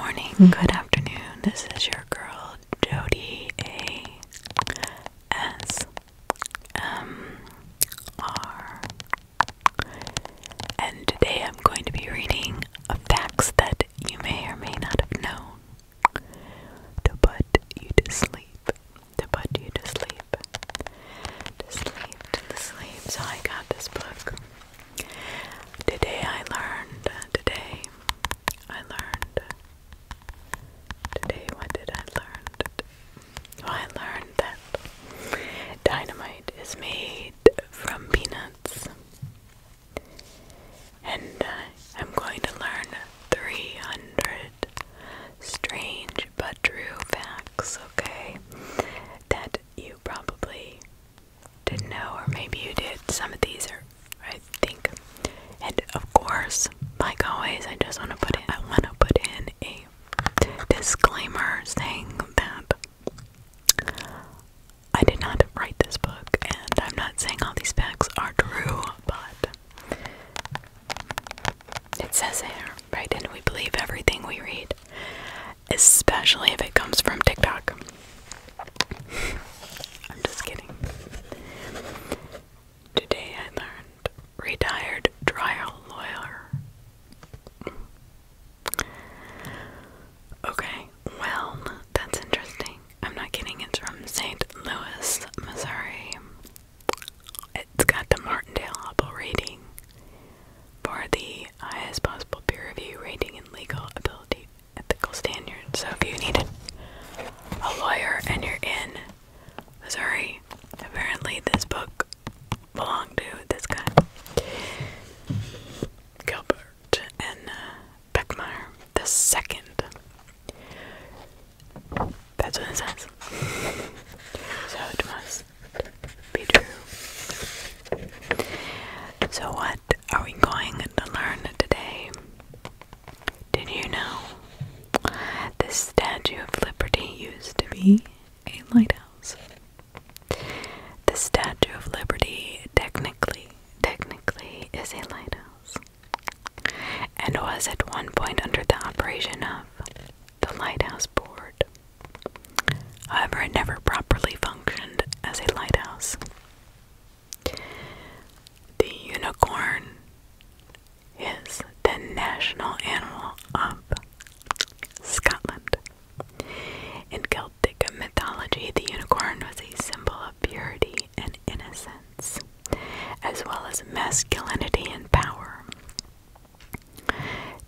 morning, good afternoon. This is your girl, Jody ASMR. And today I'm going to be reading facts that you may or may not have known to put you to sleep. To put you to sleep. To sleep. So I got this book. Today, what did I learn? Well, I learned that dynamite is made from peanuts. And I'm going to learn 300 strange but true facts, okay? That you probably didn't know, or maybe you did. Some of these are, I think. And of course, like always, I want to put in a disclaimer saying that I did not write this book, and I'm not saying all these facts are true, but it says there, right? And we believe everything we read, especially if it comes from TikTok. I'm just kidding. Today I learned retired trial lawyer. Okay, well, that's interesting. I'm not kidding, it's from St. Louis, Missouri. It's got the Martindale Hubble rating for the highest possible peer review rating and legal ability ethical standards. So if you needed a lawyer and you're in Missouri, apparently this book belonged to this guy, Gilbert and Beckmeyer the second. That's what it says. So it must be true. So what are we going to learn today? Did you know the Statue of Liberty used to be a lighthouse? The Statue of Liberty technically is a lighthouse, and was at one point under the operation of the Lighthouse Board. However, it never properly functioned as a lighthouse. The unicorn is the national animal of Scotland. In Celtic mythology, the unicorn was a symbol of purity and innocence, as well as masculinity and power.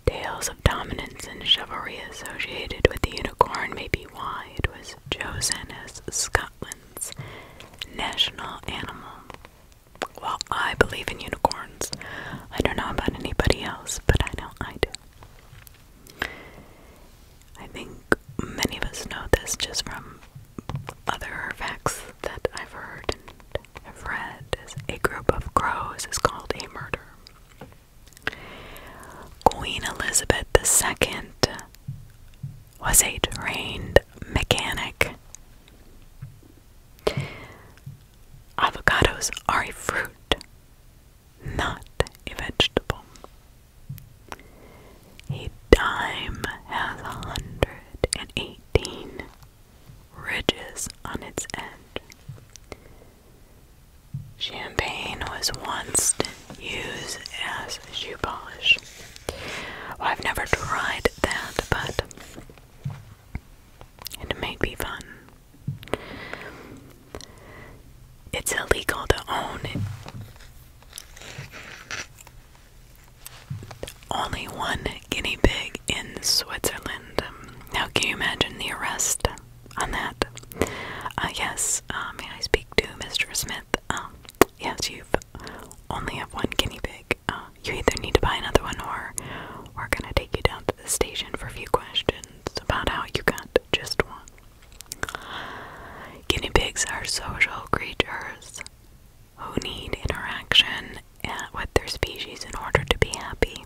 Tales of dominance and chivalry associated with the unicorn may be why it was chosen as Scotland's national animal. Well, I believe in unicorns. I don't know about anybody else, but I know I do. I think many of us know this just from other facts that I've heard and have read. A group of crows is called a murder. Queen Elizabeth II was a trained mechanic. Avocados are a fruit, not a vegetable. A dime has 118 ridges on its edge. Champagne was once used as shoe polish. Well, I've never tried that, but it may be fun. It's illegal to own it. Only one guinea pig in Switzerland. Now, can you imagine the arrest on that? Yes, may I speak to Mr. Smith? Yes, you only have one guinea pig. You either need to buy another one, or we're gonna take you down to the station for a few questions about how you got just one. Guinea pigs are social creatures who need interaction with their species in order to be happy.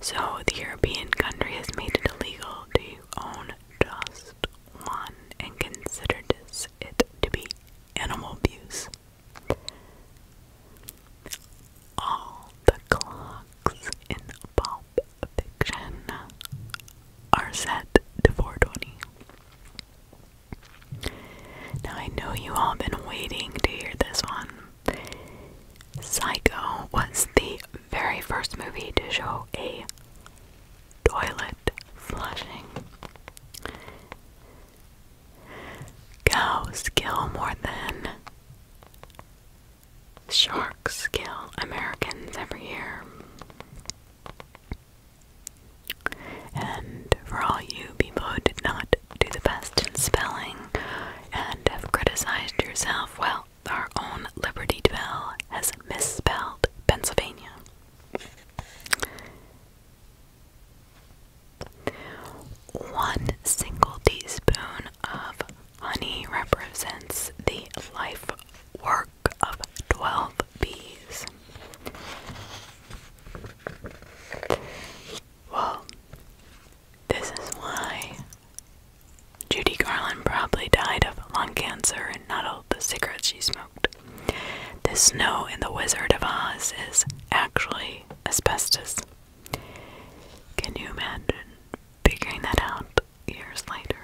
So the European country has made it illegal to own just one and considered it to be animal abuse. All the clocks in Pulp Fiction set to 420. Now I know you all been waiting to hear this one. Psycho was the very first movie to show a toilet flushing. Cows kill more than sharks kill Americans every year. And for all you people who did not do the best in spelling and have criticized yourself, well, our own Liberty Bell has misspelled Pennsylvania. One single teaspoon of honey represents the life work of 12 bees. Well, this is why Judy Garland probably died of lung cancer and not all the cigarettes she smoked. The snow in The Wizard of Oz is actually asbestos. Can you imagine figuring that out years later?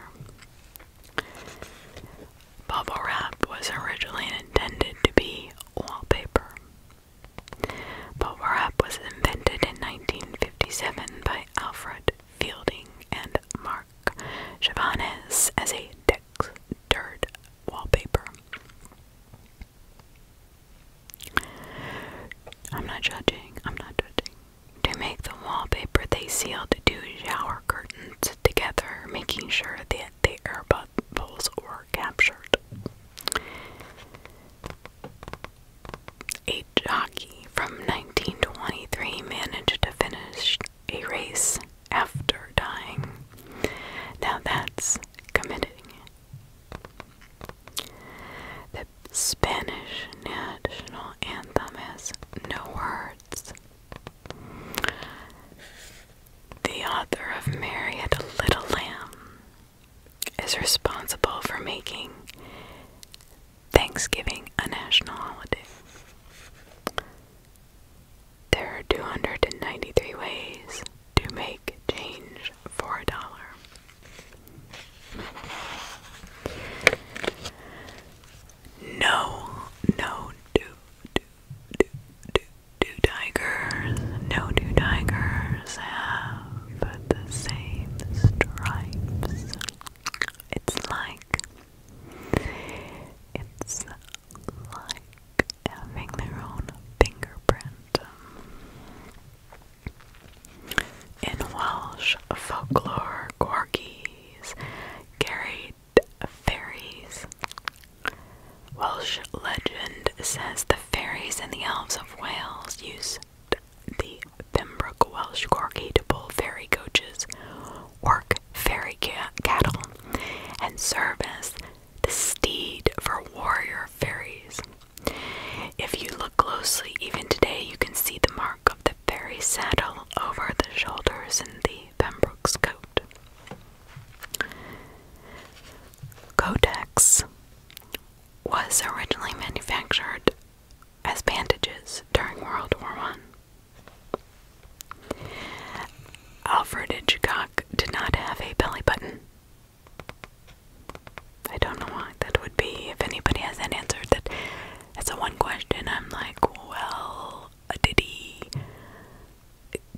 Bubble wrap was originally intended to be wallpaper. Bubble wrap was invented in 1957 by Alfred Fielding and Mark Chavannes as a textured wallpaper. I'm not judging. To make the wallpaper, they sealed two shower curtains together, making sure that the air bubbles were captured. A jockey from 1923 managed to finish a race after dying. Now that's committing. The Spanish national anthem has no words. The author of Mary Had a Little Lamb is responsible for making Thanksgiving a national holiday. There are 293 ways to make change for $1. No two tigers have the same stripes. It's like having their own fingerprint. In Welsh folklore, corgis carried fairies. Welsh legend says the fairies and the elves of Wales used the Pembroke Welsh corgi to pull fairy coaches, work fairy cattle, and serve as the steed for warrior fairies. If you look closely, even today, you can see the mark of the fairy saddle over the shoulders in the Pembroke's coat. Kotex was originally manufactured as bandages during World War I. Alfred Hitchcock did not have a belly button. I don't know why that would be. If anybody has that answer, that's a one question. I'm like, well, did he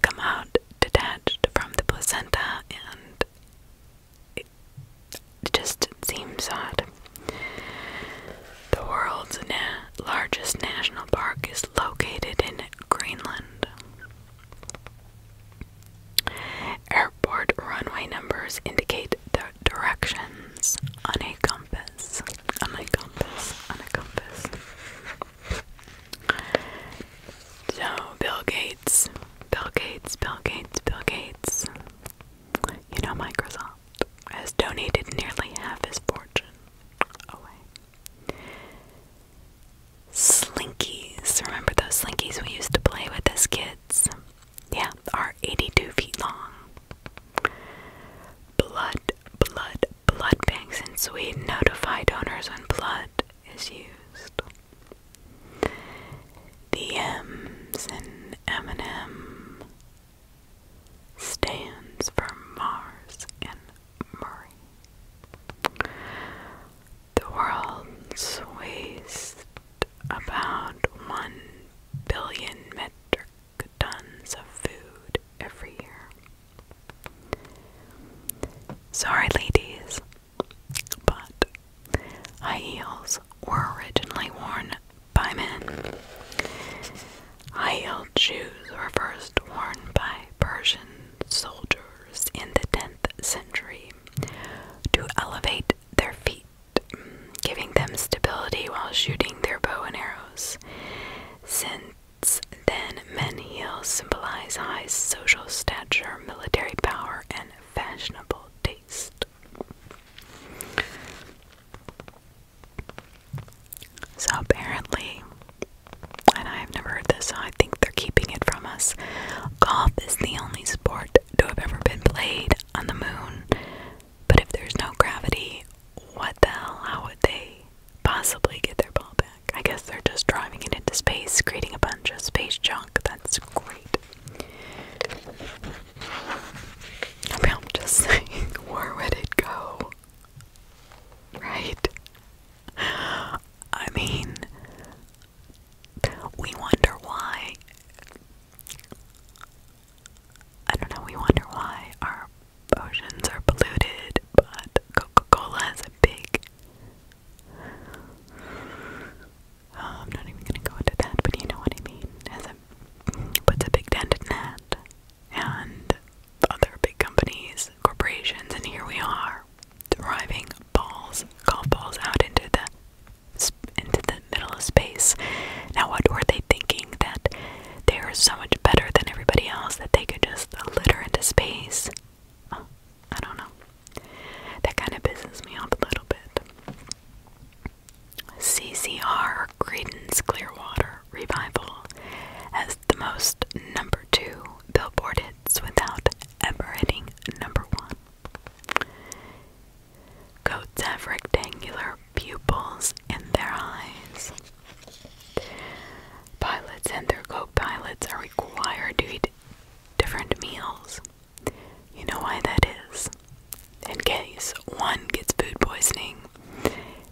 come out detached from the placenta? And it just seems odd. The world's largest national park is located in Greenland. Airport runway numbers indicate the directions on a compass. On a compass. Sorry, ladies, but high heels were originally worn by men. High-heeled shoes were first worn by Persian soldiers in the 10th century to elevate their feet, giving them stability while shooting their bow and arrows. Since then, men's heels symbolize high social stature, military power, and fashionable taste. So apparently, and I've never heard this, so I think they're keeping it from us, golf is the only sport to have ever been played on the moon. But if there's no gravity, what the hell, how would they possibly get their ball back? I guess they're just driving it into space, creating a bunch of space junk. That's great. I mean, I'm just saying, where would it go? Right? I mean, we wonder why. I don't know, we wonder why our oceans are polluted, but Coca-Cola has a big. I'm not even gonna go into that, but you know what I mean. Puts a big dent in that. And other big companies, corporations, and here we are, driving golf balls out into the middle of space. Now, what were they thinking? That they were so much better than everybody else that they could just litter into space? Oh, I don't know. That kind of pisses me off a little bit. CCR, Creedence Clearwater Revival, has the most number 2 Billboard hits without ever hitting number 1. Goats have rectangular pupils in their eyes. Pilots and their co-pilots are required to eat different meals. You know why that is? In case one gets food poisoning,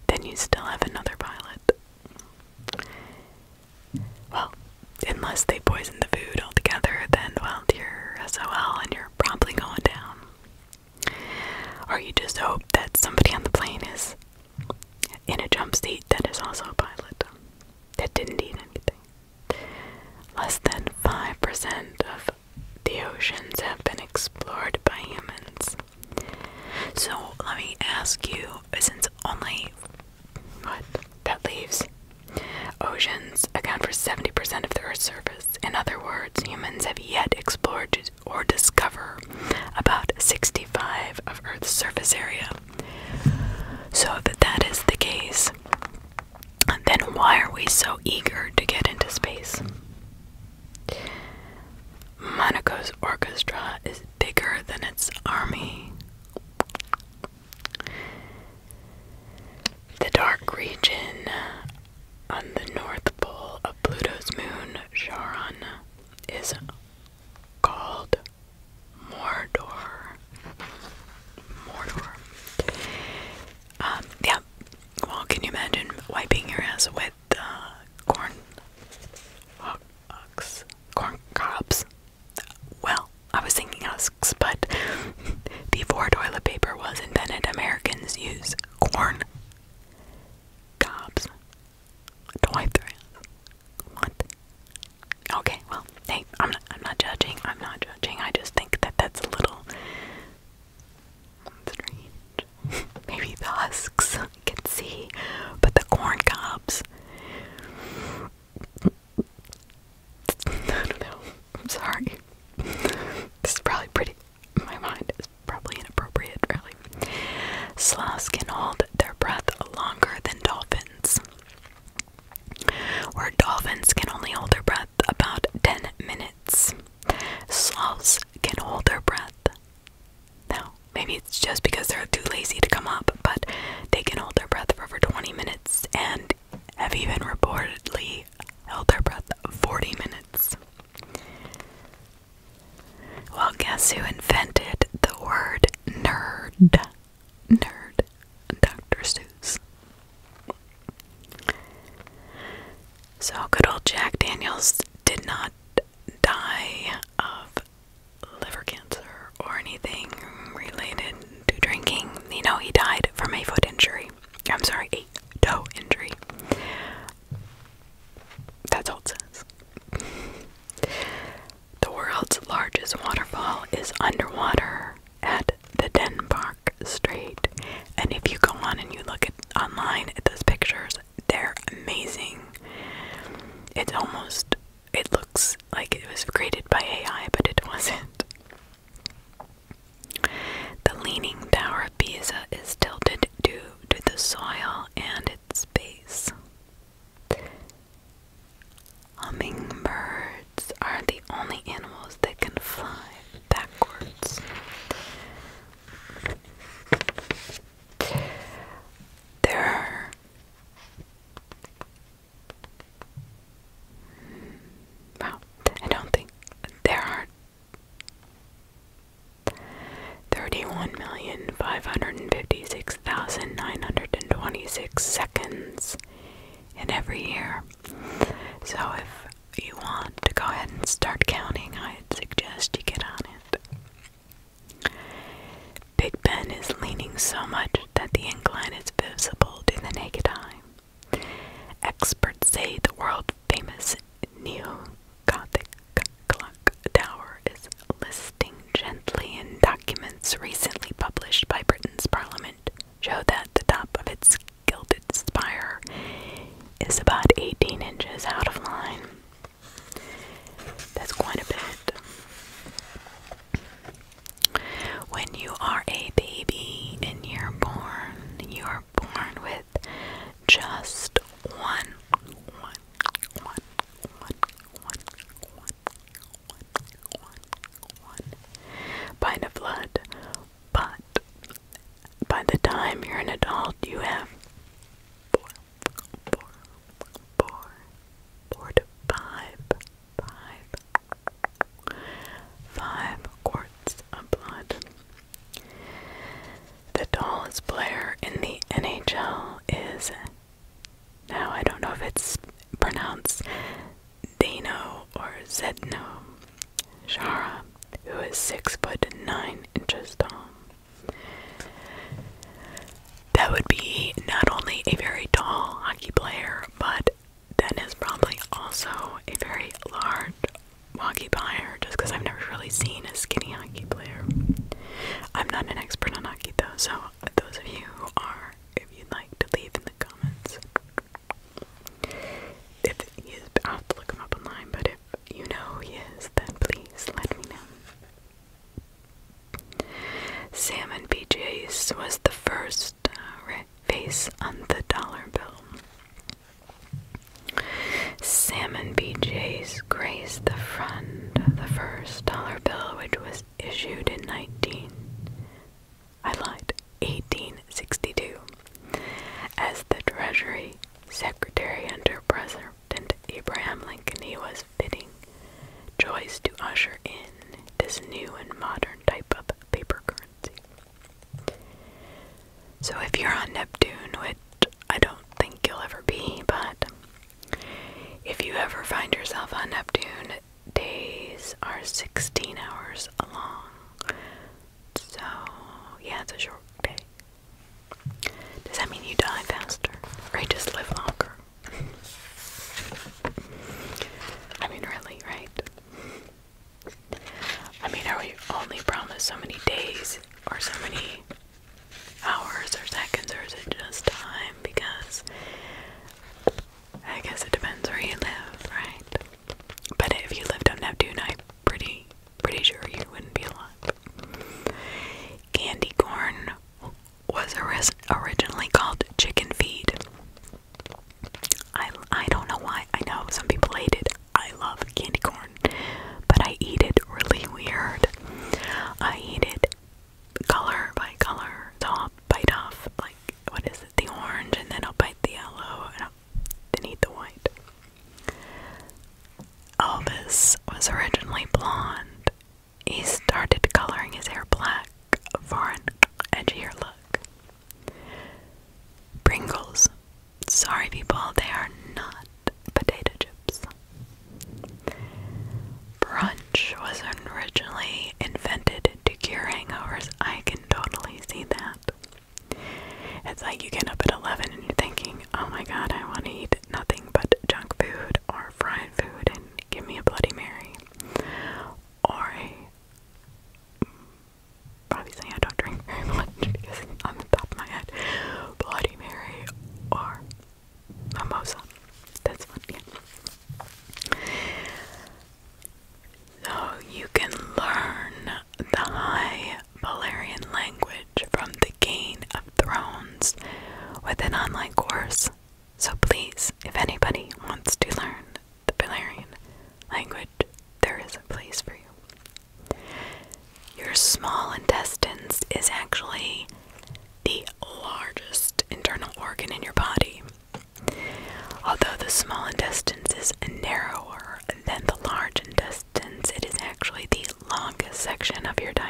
then you still have another pilot. Well, unless they poison the food altogether, then, well, you're SOL and you're probably going down. Or you just hope that somebody on the plane is in a jump seat that is also a pilot that didn't eat anything. Less than 5% of the oceans have been explored by humans. So let me ask you, since only that leaves oceans account for 70% of the Earth's surface. In other words, humans have yet explored or discover about 65 of Earth's surface area. So if that is the case, then why are we so eager to get into space? Monaco's orchestra is bigger than its army. The dark region on the north pole of Pluto's moon, Charon, is called Mordor. Yeah. Well, can you imagine wiping your ass with corn cobs? Well, I was thinking husks, but before toilet paper was invented, Americans used corn cobs to wipe their ass. What? Okay, well, hey, I'm not judging. I just think that that's a little strange. Maybe the husks I can see, but the corn cobs. I don't know. I'm sorry. This is probably my mind is probably inappropriate, really. Sloths can hold their breath longer than dolphins. Where dolphins can only hold their breath about 10 minutes. Sloths can hold their breath. Now, maybe it's just because they're too lazy to come up, but they can hold their breath for over 20 minutes and have even reportedly held their breath 40 minutes. Well, guess who invented the word nerd? Nerd. Dr. Seuss. So good old Jack Daniels did not die of liver cancer or anything related to drinking. underwater at the Denmark Strait. And if you go on and you look online at those pictures, they're amazing. It looks like it was created by AI, but it wasn't. The Leaning Tower of Pisa is tilted due to the soil and its base. Hummingbirds are the only animals that can fly backwards. I don't think there are 31,556,926 seconds in every year. So if you want to go ahead and start counting, I'd suggest you get on it. Big Ben is leaning so much that the incline is visible to the naked eye. Experts say the world-famous neo-Gothic clock tower is listing gently, and documents recently published by Britain's Parliament show that the top of its gilded spire is about 18 inches out of line. That's quite a bit. When you are a baby and you're born with just one pint of blood, but by the time you're an adult, you have four to five quarts of blood. The tallest player in the NHL is, now I don't know if it's pronounced Dano or Zedno Chara, who is 6'9" tall. That would be not only a very tall hockey player, but then is probably also a very large hockey player, just because I've never really seen a skinny hockey player. I'm not an expert on hockey though, so those of you who are, if you'd like to leave in the comments. If he is, I'll have to look him up online, but if you know who he is, then please let me know. Salmon BJ's was the first face on the dollar bill. Salmon BJ's graced the front of the first dollar bill, which was issued in 1862, as the Treasury Secretary under President Abraham Lincoln. He was bidding choice to usher in this new and modern type of paper currency. So if you're on Neptune, which I don't think you'll ever be, but if you ever find yourself on Neptune, days are 16 hours long. So, yeah, it's a short day. Does that mean you die faster? Or you just live longer? I mean, really, right? I mean, are we only promised so many days or so many hours or seconds, or is it just time? Because I guess it depends where you live, right? But if you lived on Neptune, I'm pretty sure you wouldn't be alive. Candy corn was originally called chicken feed. I don't know why. I know some people hate it. I love candy corn, but I eat it really weird. I eat it color by color. So I'll bite off, like, what is it, the orange, and then I'll bite the yellow, and I'll then eat the white.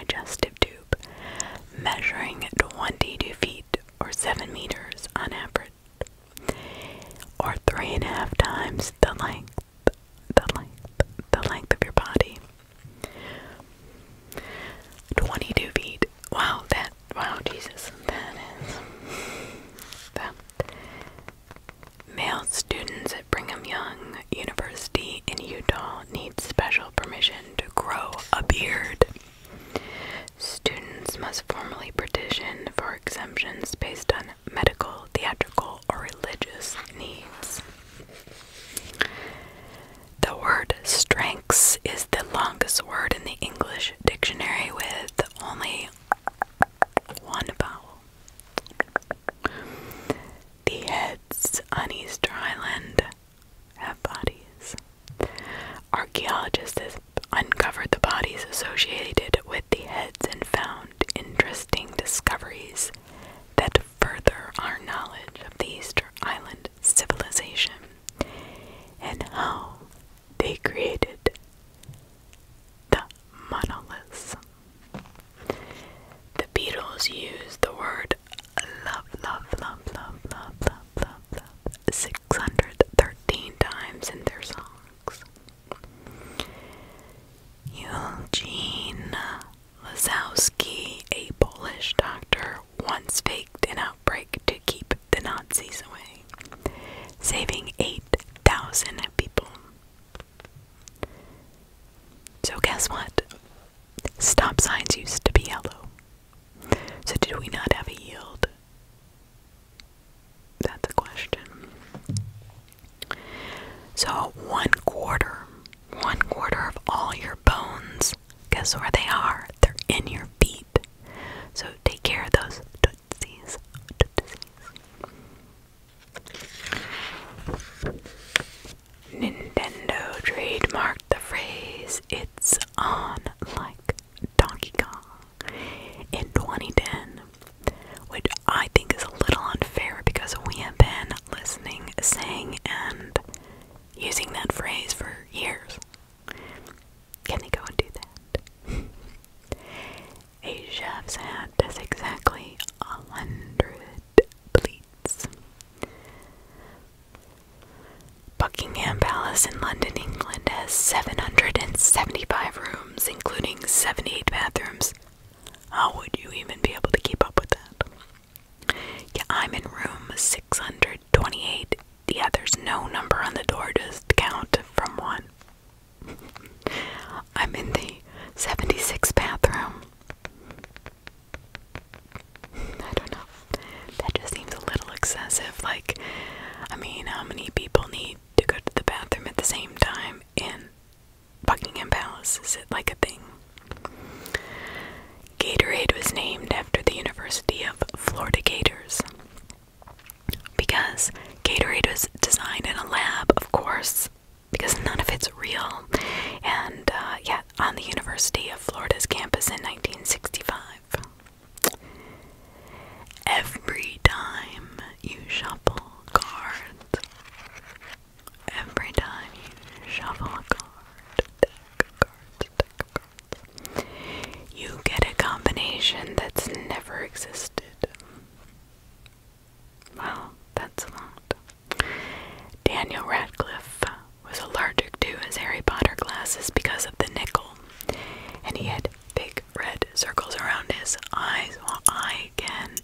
digestive tube, measuring 22 feet or 7 meters on average, or 3.5 times the length of your body. 22 feet. Wow, Jesus, that. Male students at Brigham Young University in Utah need special permission to grow a beard. Students must formally petition for exemptions based on medical, theatrical, or religious needs. The word strengths is the longest word in the English dictionary with only one vowel. The heads on Easter Island have bodies. Archaeologists have uncovered the bodies associated with the heads and found interesting discoveries that further our knowledge of the Easter Island civilization and how they created the monoliths. The Beatles used the word love 613 times in their songs. Eugene Lazowski, a Polish doctor, once faked an outbreak to keep the Nazis away, saving 8,000 people. So guess what? Stop signs used to be yellow. So did we not have a yield? That's a question. So one quarter of all your bones, guess where they are? They're in your feet. So take care of those tootsies. Nintendo trademarked the phrase, "It's on like Donkey Kong," in 2010, which I think is a little unfair because we have been listening, saying, and using that phrase for years. Can they go and do that? A chef's hat does exactly 100 pleats. Buckingham Palace in London, England has 775 rooms, including 78 bathrooms. How would you even be able to keep up with that? Yeah, I'm in room 628. Yeah, there's no number on the door, just count from 1. I'm in the 76th bathroom. I don't know. That just seems a little excessive. Like, I mean, how many people need to go to the bathroom at the same time in Buckingham Palace? Is it like a thing? Gatorade was named after the University of Florida Gators because Gatorade was designed in a lab, of course, because none of it's real. And yeah, on the University of Florida's campus in 1965. Every time you shuffle cards, every time you shuffle a card, you get a combination that's never existed. Wow, that's a lot. Daniel Radcliffe was allergic to his Harry Potter glasses because of the nickel, and he had big red circles around his eyes. Well, I can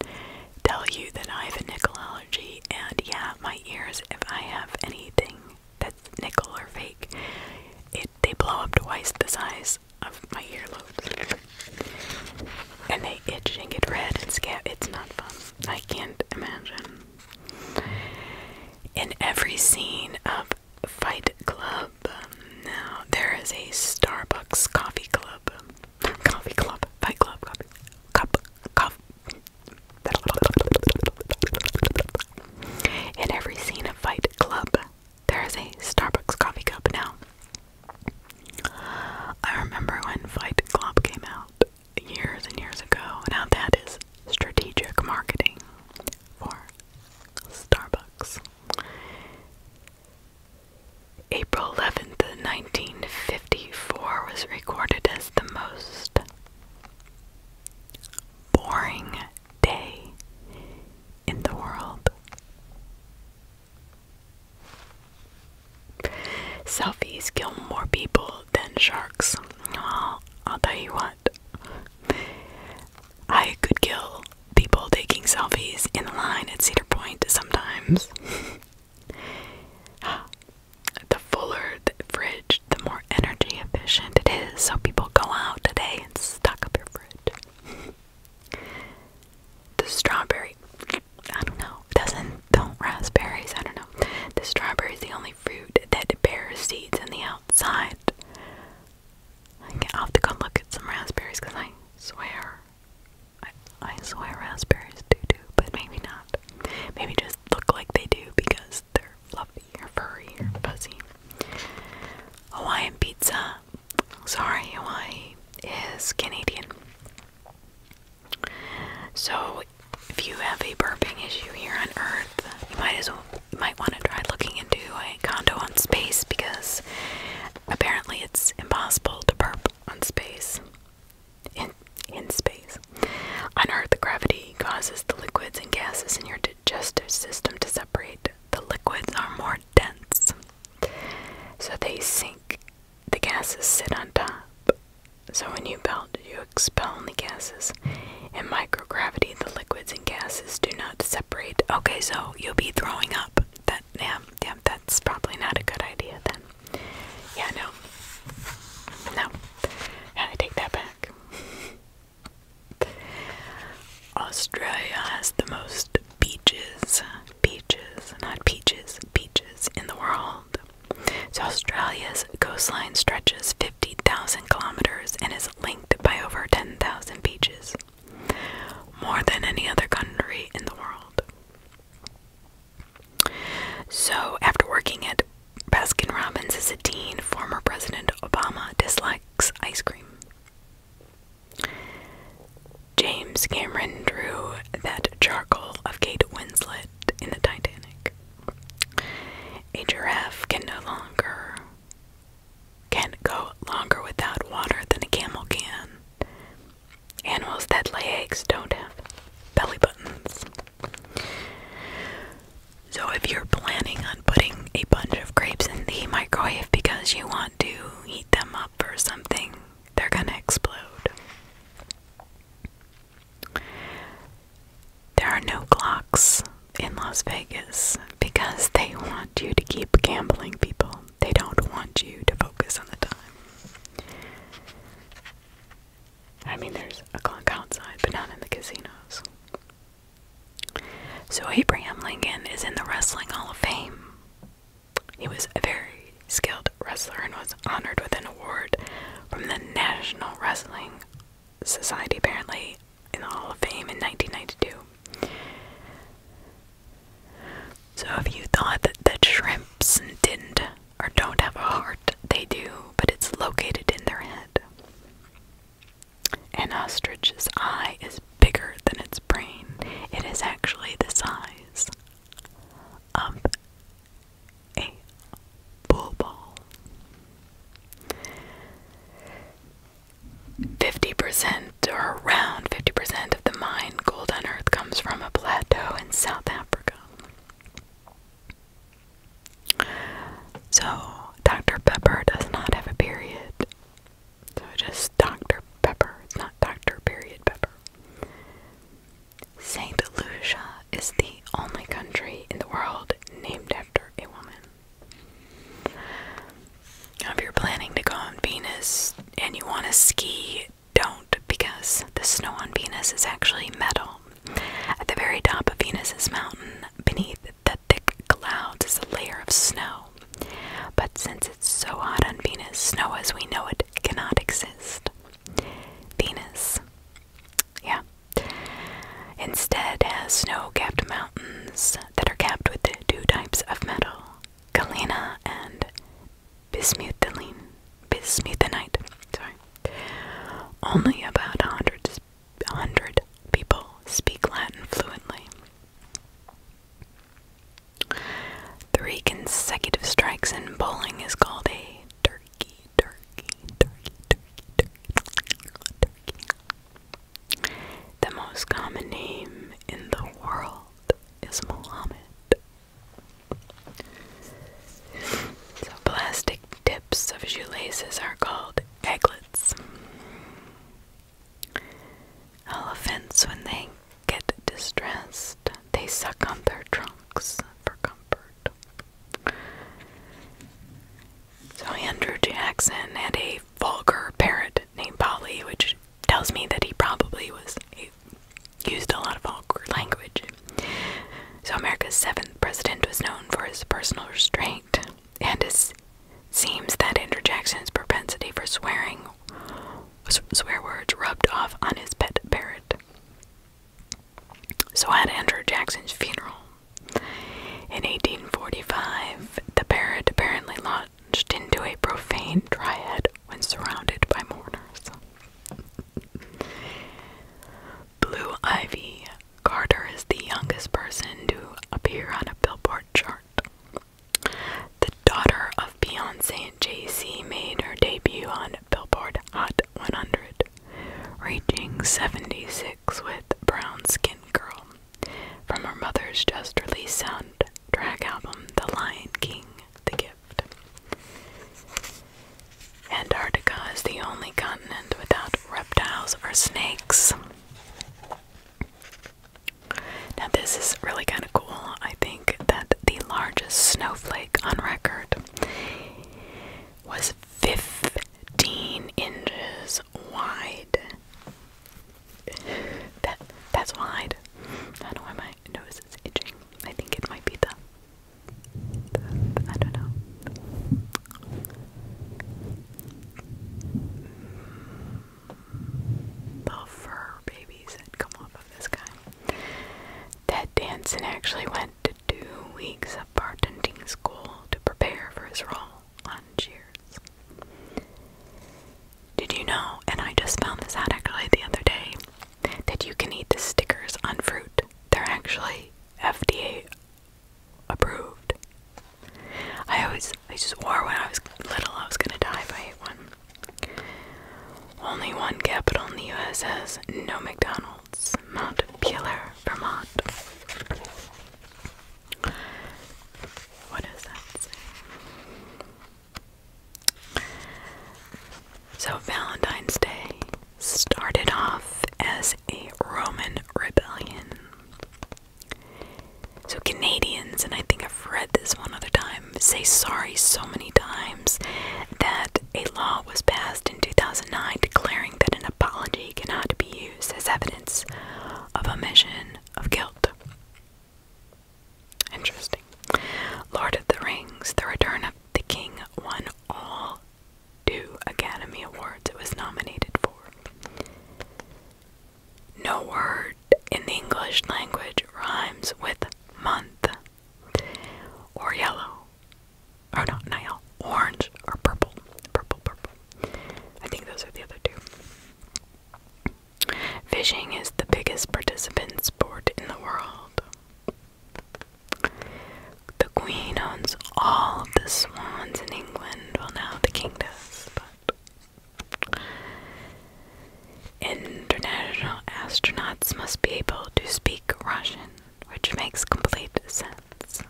tell you that I have a nickel allergy, and yeah, my ears, if I have anything that's nickel or fake, they blow up twice the size of my earlobes, and they itch and get red and scab. It's not fun. I can't imagine. In every scene of Fight Club, now there is a Starbucks Fight Club, In every scene of Fight Club, there is a Starbucks coffee cup. Now, I remember when Fight Club came out years and years ago. Now that is strategic marketing for Starbucks. April 11th, 1954. in the world. Selfies kill more people than sharks. Well, I'll tell you what. I could kill people taking selfies in line at Cedar Point sometimes. The fuller the fridge, the more energy efficient it is. So people go out today and stock up your fridge. The strawberry, I don't know, don't raspberries, I don't know. The strawberry is the only fruit that bears seeds in the outside. I'll have to go look at some raspberries because I swear raspberries do too, but maybe not. Maybe just look like they do because they're fluffy or furry or fuzzy. Hawaiian pizza. Sorry, Hawaii is Canadian. So if you have a burping issue here on Earth, you might want to try looking into a condo on space because apparently it's impossible to burp on space. In space. On Earth, gravity causes the liquids and gases in your digestive system to separate. The liquids are more dense, so they sink. The gases sit on top. So when you belt, you expel the gases. In microgravity, the liquids and gases do not separate. Okay, so you'll be throwing up. That's probably not a good idea then. Yeah, no. I take that back. Australia has the most beaches, not peaches, beaches in the world. So Australia's coastline stretches 50,000 kilometers and is linked by over 10,000 beaches, more than any other country in the world. So after working at Baskin Robbins as a teen, former President Obama dislikes ice cream. James Cameron drew that charcoal of Kate Winslet in the Titanic. A giraffe can go longer without water than a camel can. Animals that lay eggs don't have belly buttons. So if you're planning on putting a bunch of grapes in the microwave because you want to heat them up or something, they're gonna explode. There are no clocks in Las Vegas because they want you to keep gambling, people. They don't want you to focus on the time. I mean, there's a clock outside, but not in the casinos. So Abraham Lincoln is in the Wrestling Hall of Fame. He was a very skilled wrestler and was honored with an award from the National Wrestling Society, apparently, in the Hall of Fame in 1992. So if you thought that shrimps didn't or don't have a heart, they do, but it's located in their head. An ostrich's eye is bigger than its brain. It is actually the size of a pool ball. 50% or around 50% of the mined gold on Earth comes from a plateau in South Africa. So, Dr. Pepper does not have a period. So, just Dr. Pepper. It's not Dr. Period Pepper. St. Lucia is the only country in the world named after a woman. Now, if you're planning to go on Venus and you want to ski, don't, because the snow on Venus is actually metal. At the very top of Venus's mountain, beneath the thick clouds, is a layer of snow. But since it's so hot on Venus, snow as we know it cannot exist. Venus, instead has snow-capped mountains that are capped with two types of metal, galena and bismuthinite. Only about 100 people speak Latin fluently. 3 consecutive strikes in bowling is called a turkey. The most common name in the world So at Andrew Jackson's funeral in 1845, the parrot apparently launched into a profane tirade when surrounded by mourners. Blue Ivy Carter is the youngest person to appear on a Billboard chart. The daughter of Beyonce and Jay-Z made her debut on Billboard Hot 100, reaching 76 with Brown Skin Girl from her mother's just-released soundtrack album, The Lion King, The Gift. Antarctica is the only continent without reptiles or snakes. Now this is really kind of cool. I think that the largest snowflake on record was 15 inches wide. That's wide. I don't know why my nose is itching. I think it might be the I don't know. The fur babies that come off of this guy. Ted Danson actually went to 2 weeks of bartending school to prepare for his role on Cheers. Did you know, and I just found this out actually the other day, that you can eat the stickers on fruit? They're actually FDA approved. I just swore when I was little I was gonna die if I ate one. Only one capital in the US has no McDonald's. Montpelier, Vermont. What does that say? So Valentine's Day started off as a Roman rebellion. So Canadians, and I think I've read this one other time, say sorry so many times that a law was passed in 2009 declaring that an apology cannot be used as evidence of omission of guilt. Interesting. Lord of the Rings, The Return of the King won all 2 Academy Awards it was nominated for. No word in the English language rhymes with month or yellow. Or no, not yellow. Orange or purple. Purple. I think those are the other 2. Fishing is the biggest participant sport in the world. The Queen owns all of the swans in England. Well, now the King does, but international astronauts must be able to speak Russian, which makes complete sense.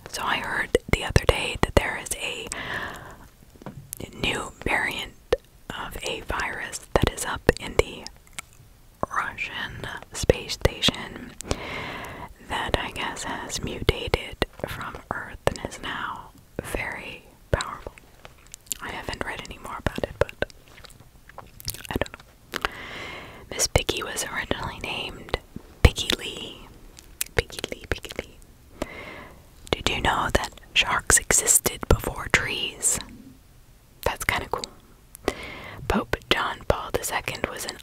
So I heard the other day that there is a new variant of a virus that is up in the Russian space station that I guess has mutated from Earth and is now very powerful. I haven't read any more about it, but I don't know. Miss Piggy was originally named Piggy Lee. Piggy Lee. Did you know that sharks existed before trees? That's kind of cool. Pope John Paul II was an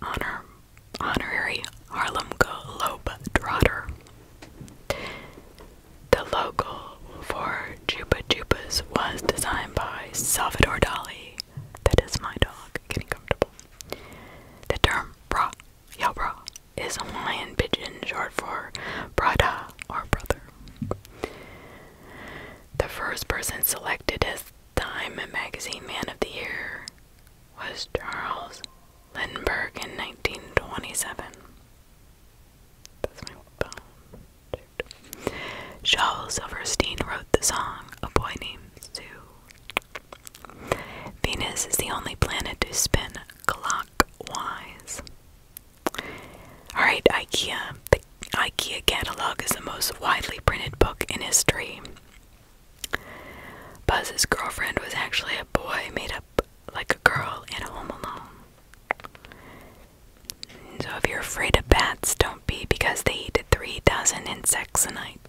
honorary Harlem Globetrotter. The logo for Chupa Chupas was designed by Salvador Dali. That is my dog getting comfortable. The term bra, yo bra, is Hawaiian pidgin short for brada or brother. The first person selected as Time Magazine Man of the Year was Charles Lindbergh in 1927. That's my phone. Shoot. Shel Silverstein wrote the song A Boy Named Sue. Venus is the only planet to spin clockwise. Alright, IKEA. The IKEA catalog is the most widely printed book in history. Buzz's girlfriend was actually a boy made up like a girl in Home Alone. So if you're afraid of bats, don't be, because they eat 3,000 insects a night.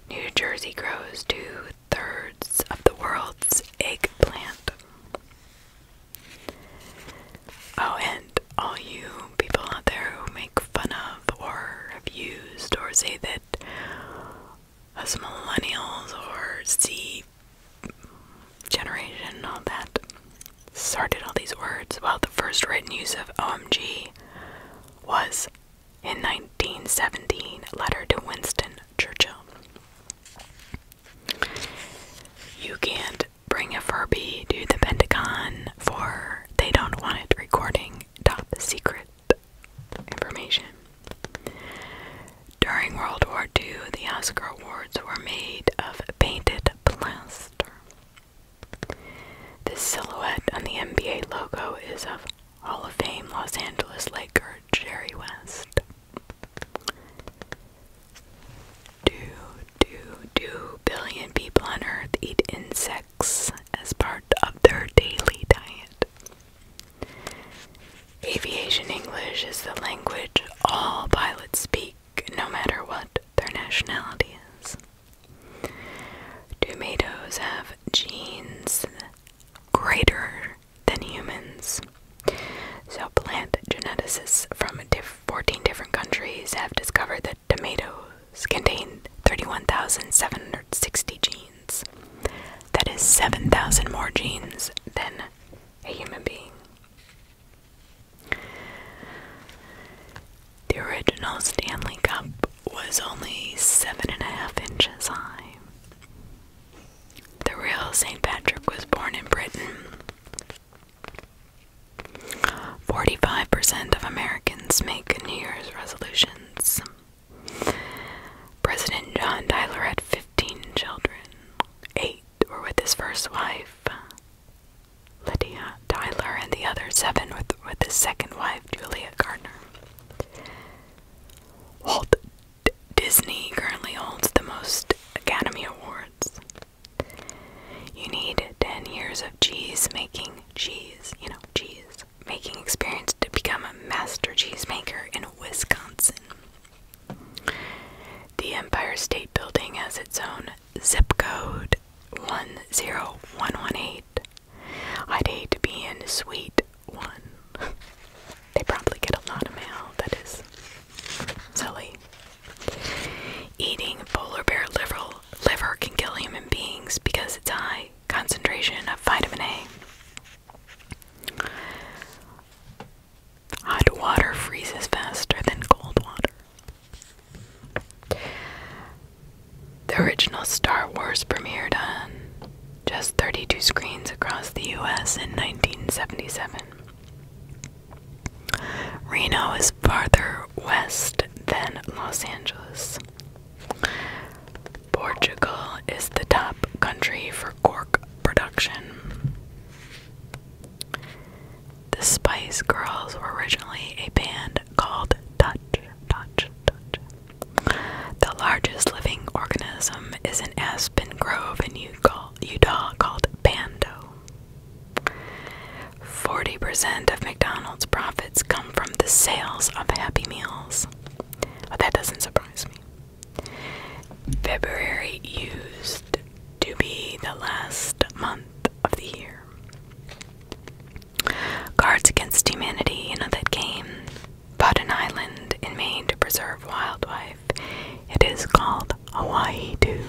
New Jersey grows 2/3 of the world's eggplant. Oh, and all you people out there who make fun use of OMG was in 1917, a letter to Winston Churchill. You can't bring a Furby to the Pentagon, for they don't want it recording top secret information. During World War II, the Oscar Awards were made of painted plaster. The silhouette on the NBA logo is of Hall of Fame Los Angeles Laker Jerry West. 2 billion people on Earth eat insects as part of their daily diet. Aviation English is the language all pilots speak, no matter what their nationality is. Tomatoes have genes greater than humans. So plant geneticists from 14 different countries have discovered that tomatoes contain 31,760 genes. That is 7,000 more genes than a human being. The original Stanley Cup was only 7.5 inches high. The real St. Patrick was born in Britain. 45% of Americans make New Year's resolutions. President John Tyler had 15 children. 8 were with his first wife, Lydia Tyler, and the other 7 with his second wife, Julia Gardner. Walt Disney currently holds the most Academy Awards. You need 10 years of cheese-making experience to become a master cheesemaker in Wisconsin. The Empire State Building has its own zip code, 10118. I'd hate to be in Suite 1. They probably get a lot of mail. That is silly. Eating polar bear liver can kill human beings because it's a high concentration of vitamin A. Hot water freezes faster than cold water. The original Star Wars premiered on just 32 screens across the US in 1977. Reno is farther west than Los Angeles. Portugal is the top country for cork production. The Spice Girls were originally a band called Touch. The largest living organism is an aspen grove in Utah called Pando. 40% of McDonald's profits come from the sales of Happy Meals. But that doesn't surprise me. February used to be the last month of the year. Cards Against Humanity, that game, bought an island in Maine to preserve wildlife. It is called Hawaii 2.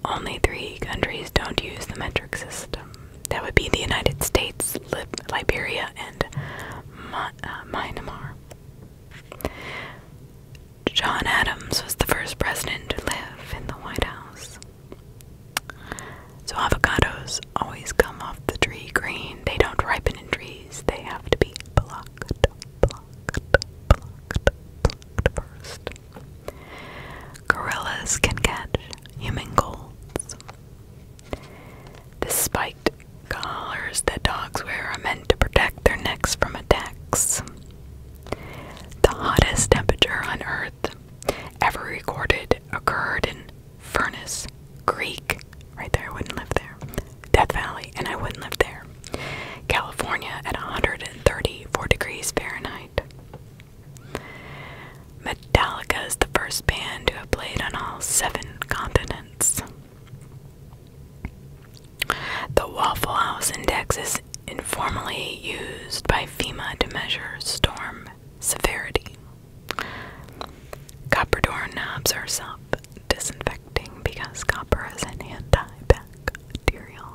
Only 3 countries don't use the metric system. That would be the United States, Liberia, and Myanmar. John Adams was the first president to live in the White House. So avocados always come off the tree green. They don't ripen in trees. They have to be plucked first. Gorillas can catch human colds. The spiked collars that dogs wear are meant to protect their necks from attacks. The hottest temperature on Earth ever recorded occurred in Furnace Creek. Right there, I wouldn't live there. Death Valley, and I wouldn't live there. California at 134 degrees Fahrenheit. Metallica is the first band to have played on all 7 continents. The Waffle House Index is informally used by FEMA to measure storm severity. Copper doorknobs are self-disinfecting because copper is an antibacterial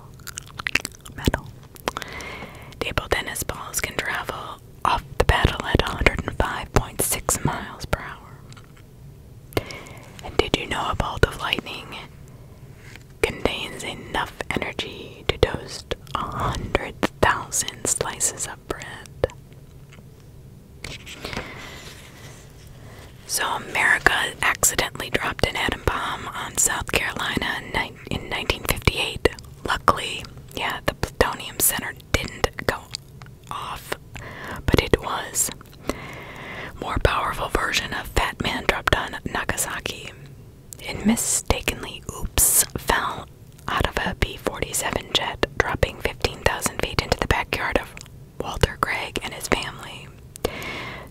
metal. Table tennis balls So America accidentally dropped an atom bomb on South Carolina in 1958. Luckily, yeah, the plutonium center didn't go off, but it was. More powerful version of Fat Man dropped on Nagasaki and mistakenly, fell out of a B-47 jet, dropping 15,000 feet into the backyard of Walter Gregg and his family.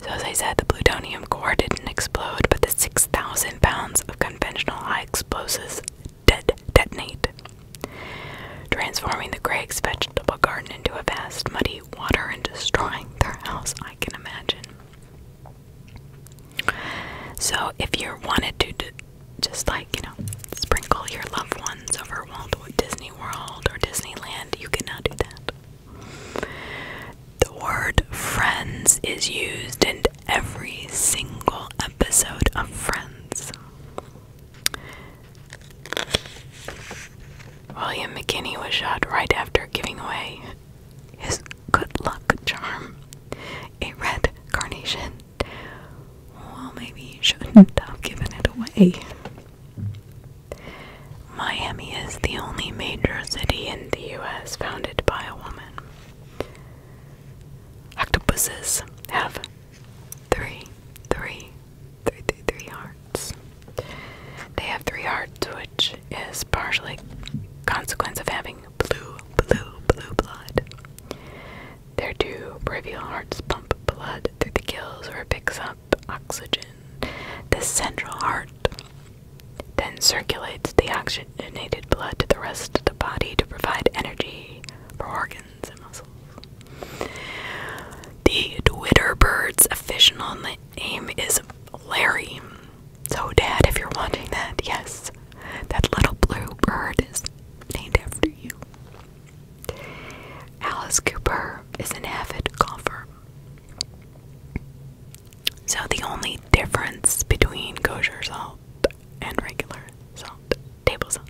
So as I said, the plutonium core didn't explode, but the 6,000 pounds of conventional high explosives detonate, transforming the Gregg's vegetable garden into a vast muddy water and destroying their house, I can imagine. So if you wanted to just sprinkle your loved ones over Walt Disney World or Disneyland, you cannot do that. The word friends is used in every single episode of Friends. William McKinney was shot right after giving away his good luck charm, a red carnation. Well, maybe you shouldn't have given it away. Miami is the only major city in the U.S. founded by a woman. Octopuses have three hearts. They have 3 hearts, which is partially consequence of having blue blood. Their 2 brachial hearts pump blood through the gills where it picks up oxygen. The central heart then circulates the oxygenated blood to the rest of the body to provide energy for organs and muscles. The Twitter bird's official name is Larry. So, Dad, if you're watching that, yes, that little blue bird is named after you. Alice Cooper is an avid golfer. So the only difference between kosher salt and regular salt, table salt,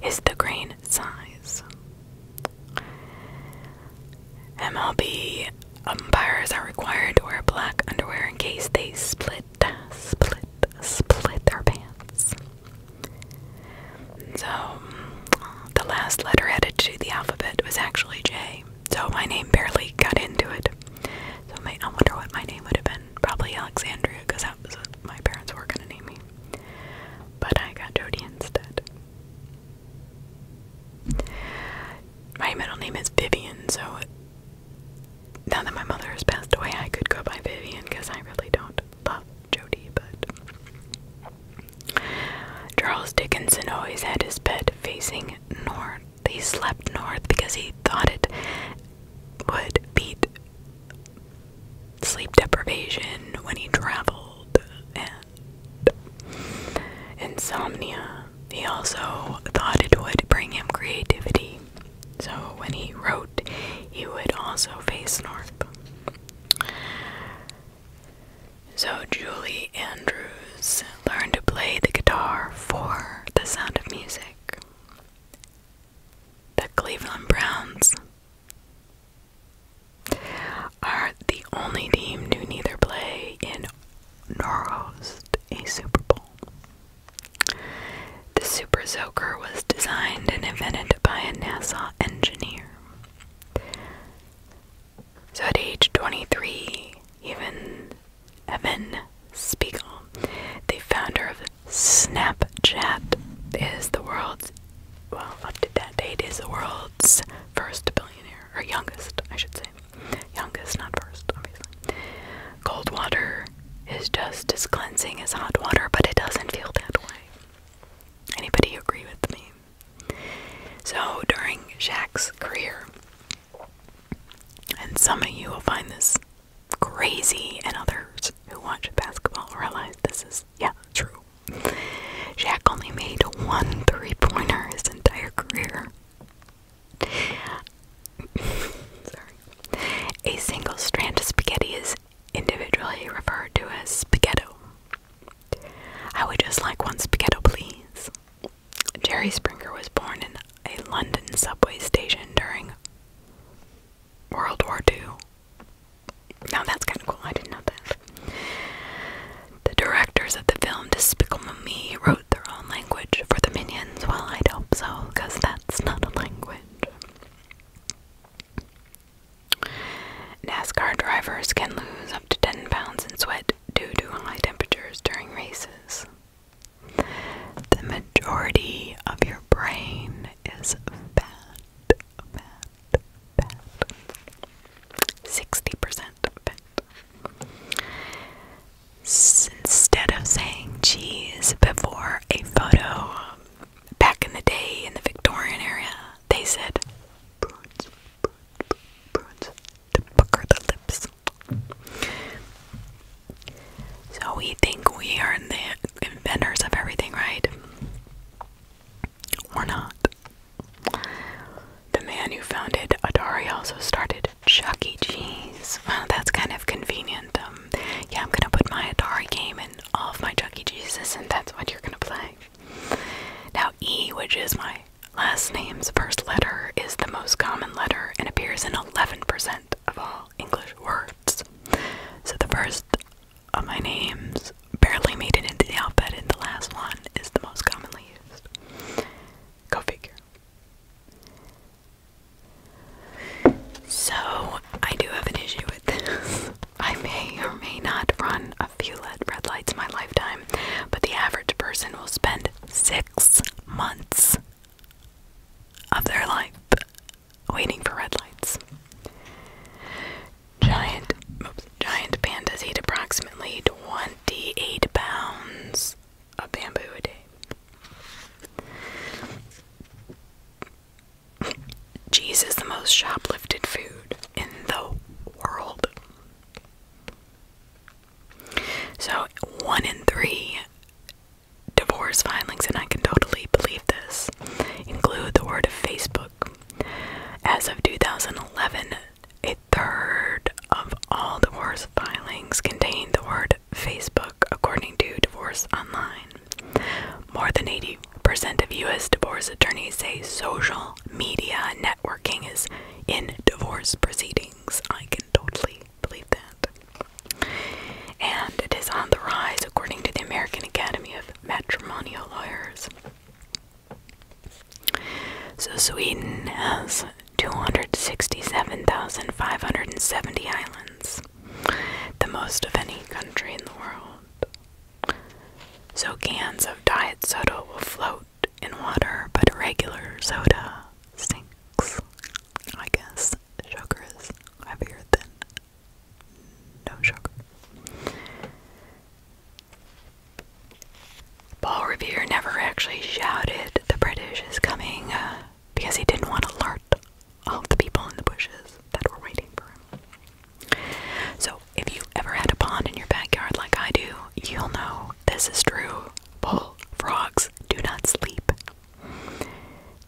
is the grain size. MLB umpires are required to wear black underwear in case they split their pants. So the last letter added to the alphabet was actually J. So my name barely got into it. So I wonder what my name would have been. Probably Alexandria, because that was what my parents were going to name me. But I got Jody instead. My middle name is Vivian, so now that my mother has passed away, I could go by Vivian, because I really don't love Jody, but Charles Dickinson always had his bed facing north. He slept north because he thought it would beat sleep deprivation when he traveled and insomnia. He also thought it would bring him creativity. So when he wrote, he would also face north. So Julie Andrews learned to play the guitar for The Sound of Music. The Cleveland Browns are the only team to neither play in nor host a Super Bowl. The Super Soaker was designed and invented by a NASA engineer. So at age 23, Evan Spiegel, the founder of Snapchat, is the world's, well, up to that date, is the world's first billionaire, or youngest, I should say. Youngest, not first, obviously. Cold water is just as cleansing as hot water, but it doesn't feel that way. Anybody agree with me? So during Shaq's career, and some of you will find this crazy, and others who watch basketball realize this is, yeah, true. Shaq only made 1 3-pointer his entire career. Sorry. A single strand of spaghetti is individually referred to as spaghetto. I would just like 1 spaghetto, please. Jerry Springer was born in a London subway station during World War II. Now that's kind of cool, I didn't know that. NASCAR drivers can lose up to 10 pounds in sweat due to high temperatures during races. The majority of your brain is fat. 60% fat. Instead of saying cheese before a photo, back in the day in the Victorian area, they said prunes, prunes, to pucker the lips. So we think we are the inventors of everything, right? We're not. The man who founded Atari also started Chuck E. Cheese. Well, that's kind of convenient. Yeah, I'm gonna put my Atari game in all of my Chuck E. Cheeses, and that's what you're gonna play. Now, E, which is my last name's first letter, is the most common letter and appears in 11% of all English words. So the first of my names barely made it into the alphabet, and the last one is the most commonly used. Go figure. So, I do have an issue with this. I may or may not run a few red lights in my lifetime, but the average person will spend 6 months of their life waiting for red lights. Giant pandas eat approximately 28 pounds of bamboo a day. Cheese is the most shoplifted food in the world. So 1 in 3 divorce filings, and I can totally believe this, include the word Facebook. As of 2011, a third of all divorce filings contained the word Facebook, according to Divorce Online. More than 80% of U.S. divorce attorneys say social media networking is in divorce proceedings. I can totally believe that. And it is on the rise, according to the American Academy of Matrimonial Lawyers. So Sweden has 267,570 islands, the most of any country in the world. So cans of diet soda will float in water, but regular soda sinks. I guess sugar is heavier than no sugar. Paul Revere never actually shouted, "The British is coming," because he didn't want to alert all of the people in the bushes that were waiting for him. So if you ever had a pond in your backyard like I do, you'll know this is true. Bullfrogs do not sleep.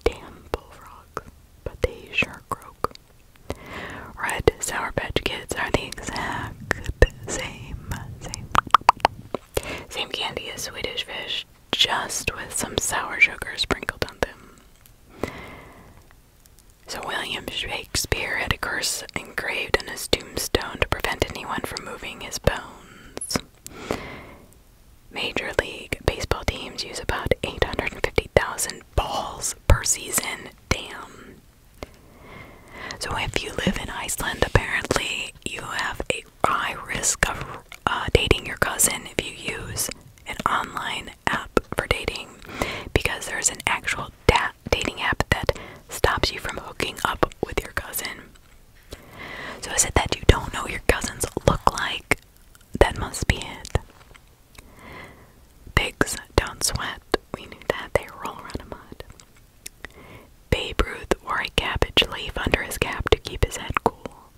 Damn bullfrogs, but they sure croak. Red Sour Patch Kids are the exact same candy as Swedish Fish, just with some sour sugar sprinkled on them. So William Shakespeare had a curse engraved on his tombstone to prevent anyone from moving his bones. Major League Baseball teams use about 850,000 balls per season. Damn. So if you live in Iceland, apparently you have a high risk of dating your cousin if you use an online app for dating, because there's an actual dating app that stops you from hooking up with your cousin. So is it that you don't know your cousins look like? That must be it. Pigs don't sweat. We knew that. They roll around in mud. Babe Ruth wore a cabbage leaf under his cap to keep his head cool.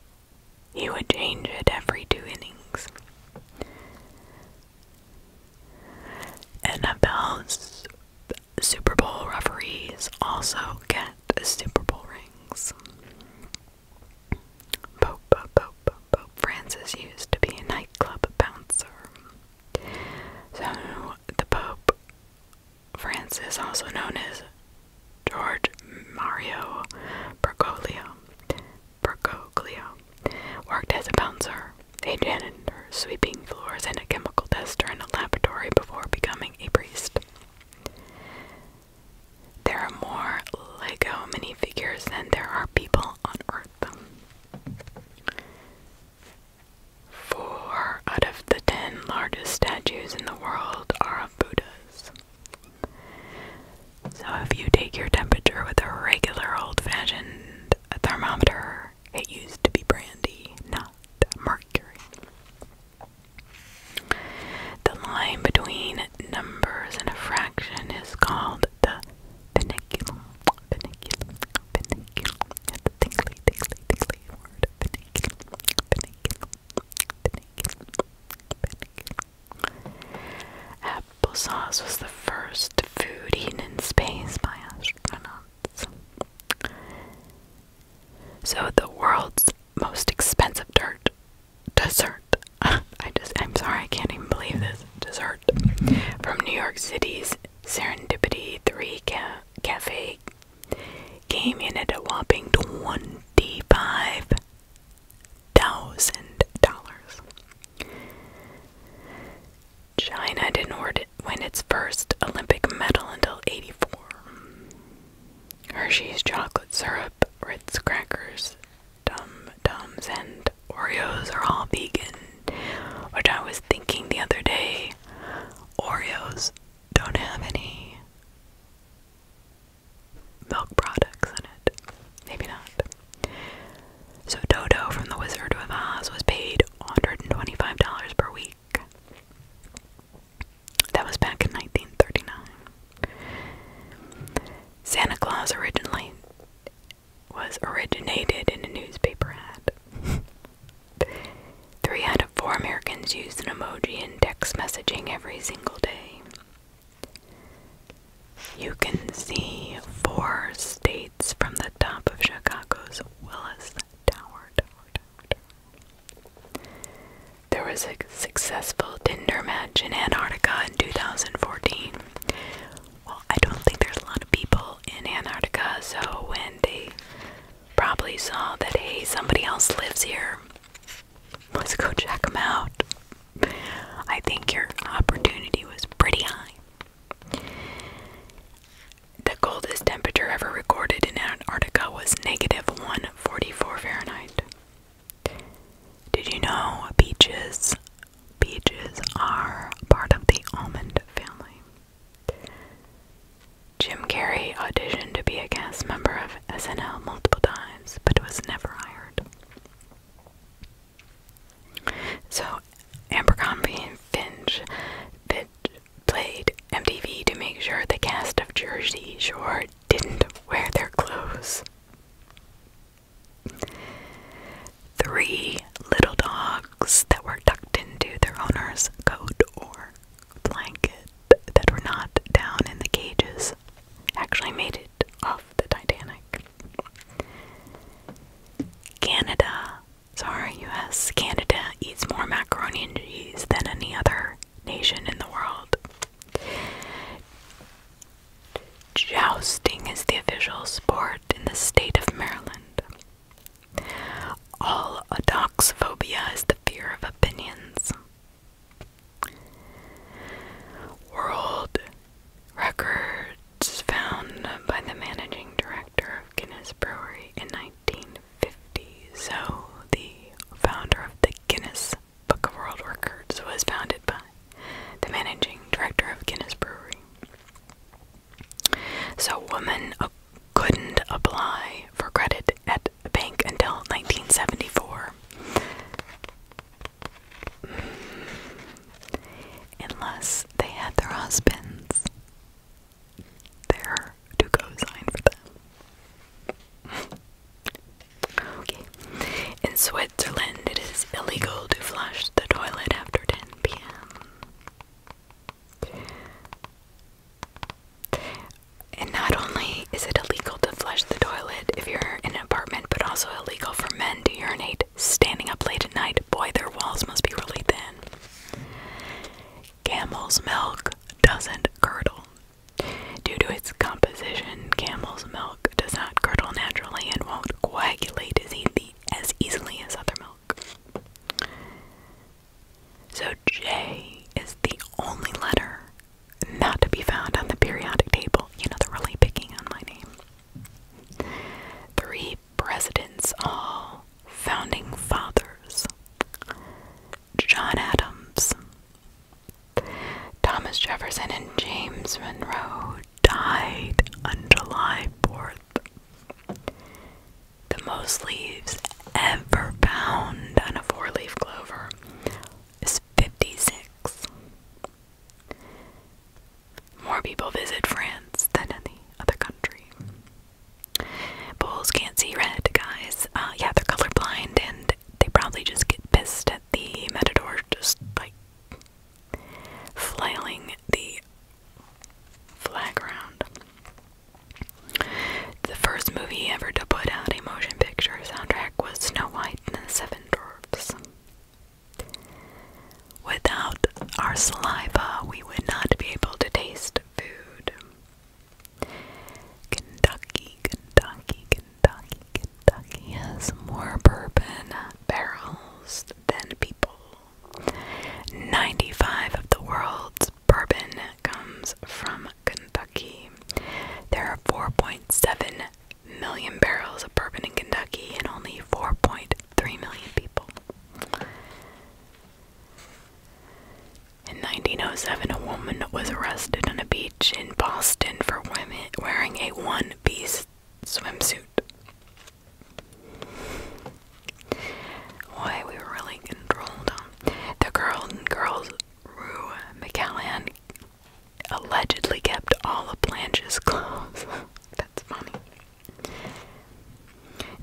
He would change it every 2 innings. NFL's Super Bowl referees also get Super Bowl rings. Pope Francis used to be a nightclub bouncer. So the Pope Francis, also known as George Mario Bergoglio, worked as a bouncer, a janitor, sweeping floors, and a chemical tester in a laboratory before becoming a priest. There are more Lego minifigures than there are people on Earth. sauce was the first food eaten in space by astronauts. So the world's most expensive dessert. I'm sorry, I can't even believe this. Dessert from New York City's Serendipity 3 Cafe came in at a whopping $25,000. China didn't win its first Olympic medal until '84. Hershey's chocolate syrup, Ritz crackers, Dum Dums, and Oreos are all vegan, which I was thinking the other day, Oreos don't have any milk products in it. Maybe not. So Dodo from The Wizard of Oz was paid $125 per week. That was back in 1939. Santa Claus originated in a newspaper ad. 3 out of 4 Americans used an emoji in text messaging every single day. You can see 4 states from the top of Chicago's Willis Tower. There was a successful Tinder match in Antarctica in 2014. Well, I don't think there's a lot of people in Antarctica, so when they probably saw that, hey, somebody else lives here, let's go check them out. I think your opportunity was pretty high. The coldest temperature ever recorded in Antarctica was -144 Fahrenheit. Did you know peaches are part of the almond family? Jim Carrey auditioned to be a cast member of SNL multiple times, but was never hired. So, Abercrombie and Fitch played MTV to make sure the cast of Jersey Shore didn't wear their clothes. 3 little dogs that were tucked into their owner's coat or blanket that were not down in the cages actually made it off the Titanic. Canada eats more macaroni and cheese than any other nation in the world. Jousting is the official sport in the state of Maryland. Allodoxophobia is the fear of opinions. World records found by the managing director of Guinness Brewery in 1950. So the founder of the Guinness Book of World Records was founded by the managing director of Guinness Brewery. So women couldn't apply for credit at a bank until 1974. Unless they had their husbands there to co-sign for them. Okay. In Switzerland, it is illegal to flush the toilet after 10 p.m. And not only is it illegal to flush the toilet if you're in an apartment, but also illegal for men to urinate standing up late at night. Boy, their walls must be really thin. Camel's milk doesn't curdle. Due to its composition, camel's milk does not curdle naturally and won't coagulate as easily as other milk. 95 of the world's bourbon comes from Kentucky. There are 4.7 million barrels of bourbon in Kentucky and only 4.3 million people. In 1907, a woman was arrested on a beach in Boston for women wearing a one-piece swimsuit. Boy, we were really controlled. The girls Rue McCallum allegedly kept all of Blanche's clothes. That's funny.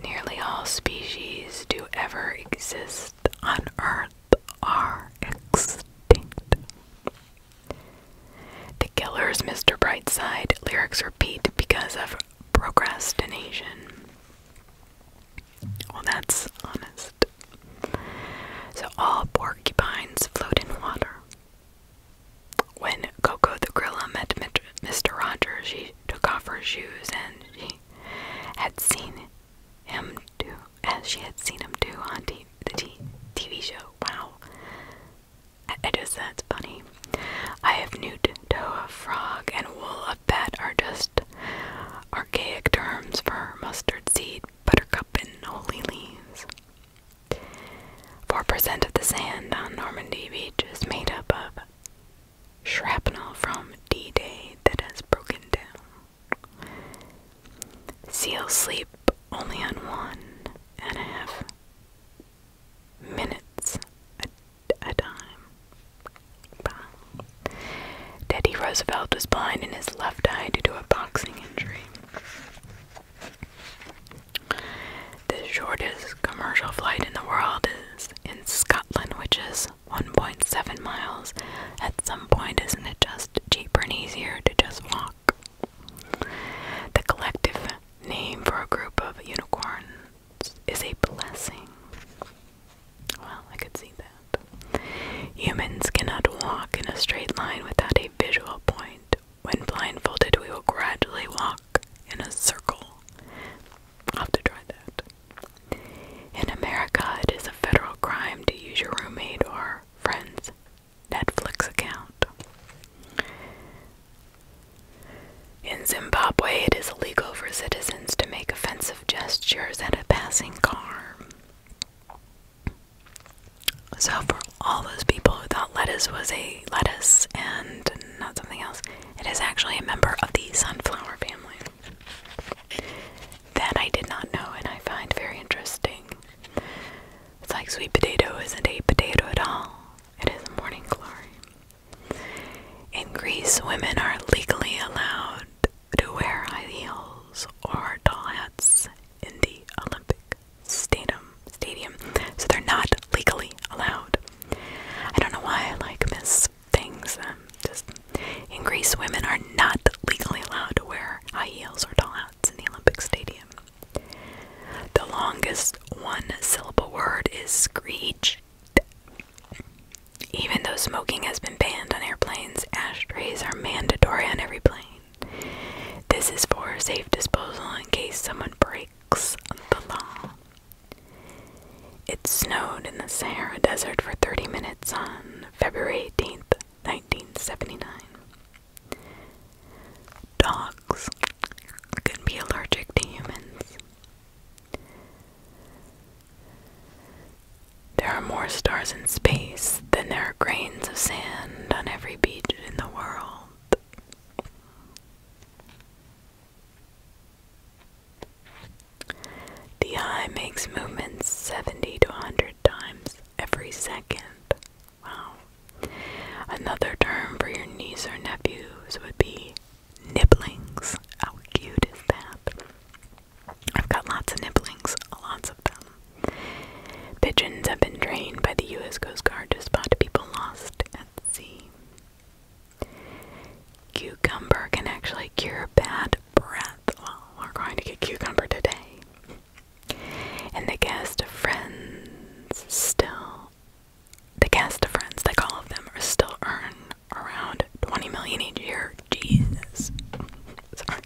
Nearly all species to ever exist on Earth are extinct. The Killer's Mr. Brightside lyrics repeat because of procrastination. Well, that's honest. So all porcupines float in water. When Coco the gorilla met Mr. Rogers, she took off her shoes and she had seen him do, as she had seen him do on the TV show. Wow. That's funny. I have newt toe of frog and wool of bat are just archaic terms for mustard seed, buttercup, and holy leaves. 4% of the sand on Normandy Beach is made up of shrapnel from D-Day that has broken down. Seals sleep only on 1.5 minutes a time. Wow. Teddy Roosevelt was blind in his left eye due to a boxing injury. The shortest commercial flight in the world is in Scotland, which is 1.7 miles. At some point, isn't it just cheaper and easier to just walk? The collective name for a group of unicorns is a blessing. Well, I could see that. Humans cannot walk in a straight line without a visual point. When blindfolded, we will gradually walk in a circle. I'll have to try that. In America, it is a federal crime to use your roommate or friend's Netflix account. In Zimbabwe, it is illegal for citizens to make offensive gestures at a passing car. So for all those people who thought lettuce was a lettuce and not something else, it is actually a member of the sunflower family. That I did not know and I find very interesting. It's like sweet potato isn't a potato at all. It is a morning glory. In Greece, women are legally allowed to wear high heels or tall hats in the Olympic stadium. So they're not legally allowed. I don't know why I like miss things. In Greece, women are not legally allowed to wear high heels or tall hats in the Olympic Stadium. The longest one-syllable word is screech. Even though smoking has been banned on airplanes, ashtrays are mandatory on every plane. This is for safe disposal in case someone breaks the law. It snowed in the Sahara Desert for 30 minutes on February 18th, 1979. Dogs can be allergic to humans. There are more stars in space than there are grains of sand on every beach in the world. The eye makes movements 70 to 100 times every second. Wow. Another term for your niece or nephews would be nibblings. How cute is that? I've got lots of nibblings, lots of them. Pigeons have been trained by the U.S. Coast Guard to spot people lost at sea. Cucumber can actually cure bad breath. Well, we're going to get cucumber today. And the cast of Friends, like all of them, are still earn around $20 million each year. Jesus. Sorry.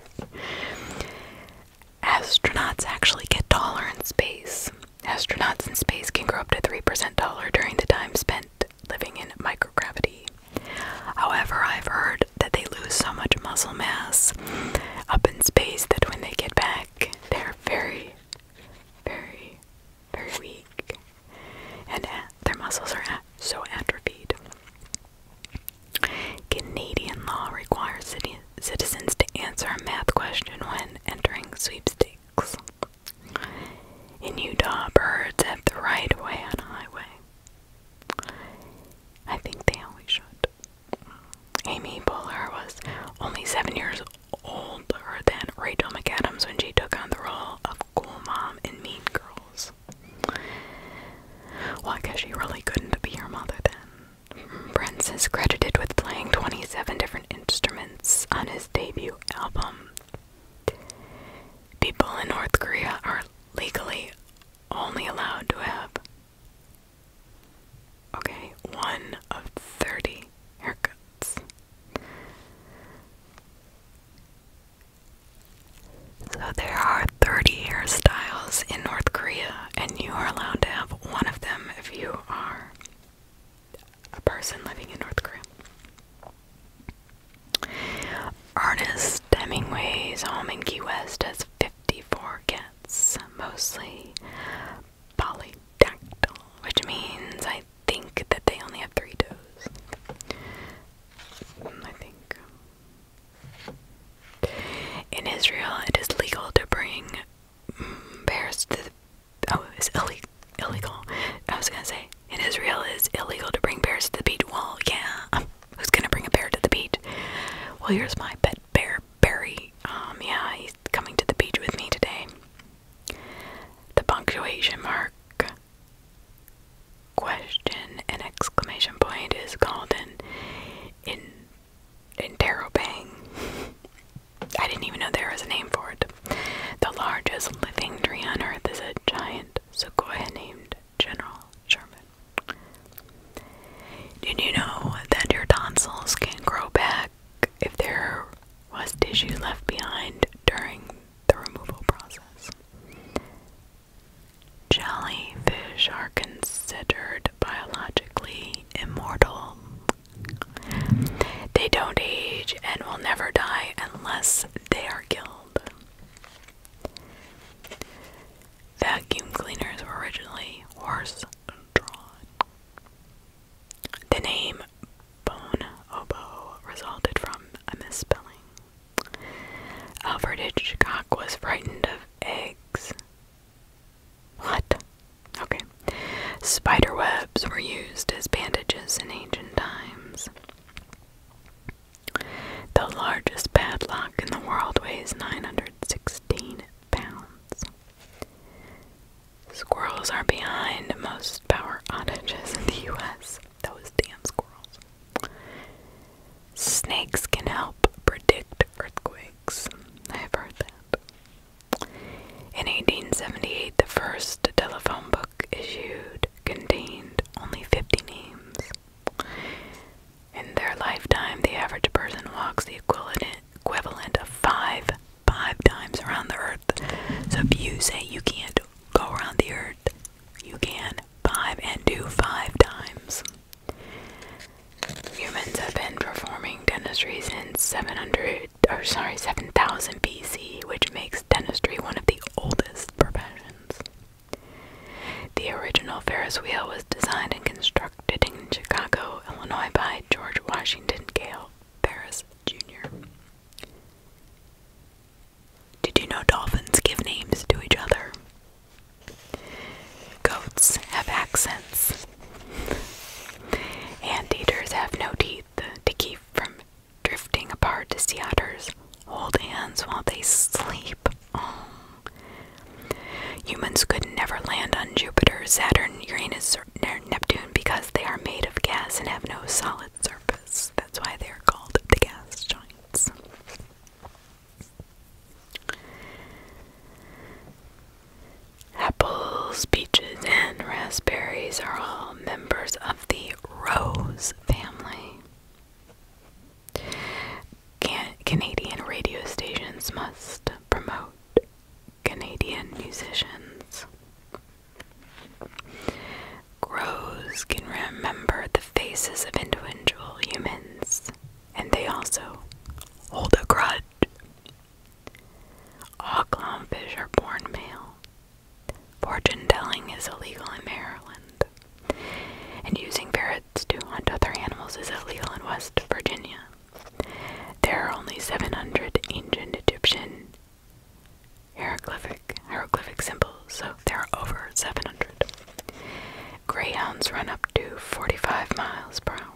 Astronauts actually get taller in space. Astronauts in space can grow up to 3% taller during the time spent living in microgravity. muscles are so atrophied. Canadian law requires citizens to answer a math question when entering sweepstakes. In Utah, birds have the right of way on a highway. I think they always should. Amy Poehler was only 7 years older than Rachel McAdams when she took on the role of cool mom in Mean Girls. Well, I guess she really couldn't be her mother then. Prince is credited with playing 27 different instruments on his debut album. People in North Korea are legally only allowed to have, one of 30 haircuts. So there are 30 hairstyles in North Korea, and you are allowed to have one of them if you are a person living in North Korea. Ernest Hemingway's home in Key West has 54 cats, mostly polydactyl, which means I think that they only have 3 toes. I think. In Israel, it is legal to bring bears to the... Oh, it's illegal. I was gonna say, in Israel, it's illegal to bring bears to the beach. Well, yeah. Who's gonna bring a bear to the beach? Well, here's my pet bear, Barry. Yeah, he's coming to the beach with me today. The punctuation mark, question, and exclamation point is called an interrobang. I didn't even know there was a name for it. The largest living tree on Earth is a giant sequoia named General Sherman. Did you know that your tonsils can grow back if there was tissue left behind during the removal process? Jellyfish are considered biologically immortal. They don't age and will never die unless they are killed. Vacuum cleaners were originally horse-drawn. The name bonobo resulted from a misspelling. Alfred Hitchcock was frightened of eggs. What? Okay. Spider webs were used as bandages in ancient times. The largest padlock in the world weighs 916 pounds. Squirrels are behind most power outages in the US. Those damn squirrels. Snakes can help predict earthquakes. I have heard that. In 1878, the first telephone book issued contained only 50 names. In their lifetime, the average person walks the equivalent of five times around the earth. So if you say you can't go around the earth, you can 5 and do 5 times. Humans have been performing dentistry since 7000 BC, which makes dentistry one of the oldest professions. The original Ferris wheel was designed and constructed in Chicago, Illinois by George Washington Gale Ferris Jr. Did you know dolphins give names to each other? Goats have accents. Anteaters have no teeth to keep from drifting apart. Sea otters hold hands while they sleep. Oh. Humans could never land on Jupiter, Saturn, Uranus, or Neptune because they are made of gas and have no solid surface. That's why they are called the gas giants. Apples, peaches, and raspberries are all members of the rose family. Canadian radio stations must promote Canadian musicians. Crows can remember the faces of individual humans, and they also hold a grudge. All clownfish are born male. Fortune telling is illegal in Maryland. Falls is illegal in West Virginia. There are only 700 ancient Egyptian hieroglyphic symbols, so there are over 700. Greyhounds run up to 45 miles per hour.